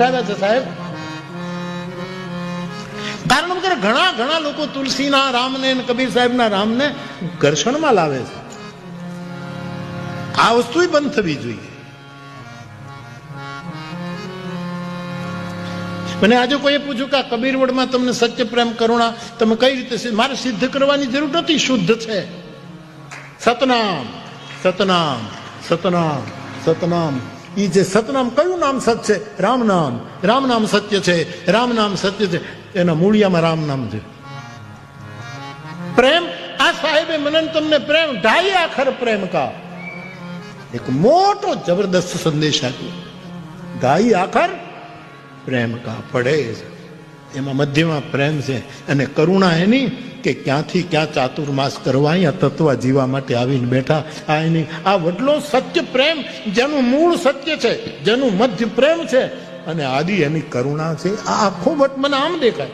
ઉઠાવ્યા છે સાહેબ. કારણ વગર ઘણા ઘણા લોકો તુલસીના રામને કબીર સાહેબના રામને ઘર્ષણમાં લાવે છે. આ વસ્તુ બંધ થવી જોઈએ. મને આજે કોઈએ પૂછ્યું કે આ કબીરવડમાં તમને સત્ય પ્રેમ કરુણા તમે કઈ રીતે, મારે સિદ્ધ કરવાની જરૂર નથી, શુદ્ધ છે. સતનામ સતનામ સતનામ સતનામ. એ જે સતનામ કયું નામ સત્ય છે? રામ નામ. રામ નામ સત્ય છે, રામ નામ સત્ય છે. એના મૂળિયામાં રામ નામ છે. પ્રેમ, આ સાહેબે મને તમને પ્રેમ, ઢાઈ આખર પ્રેમ કા એક મોટો જબરદસ્ત સંદેશ આપ્યો. ઢાઈ આખર પ્રેમ કા પડે, એમાં મધ્યમાં પ્રેમ છે. અને કરુણા એની કે ક્યાંથી ક્યાં ચાતુર્માસ કરવા અહીંયા તત્વ જીવા માટે આવીને બેઠા. આ એની આ વડલો સત્ય પ્રેમ, જેનું મૂળ સત્ય છે, જેનું મધ્ય પ્રેમ છે અને આદિ એની કરુણા છે. આ આખો વટ મને આમ દેખાય.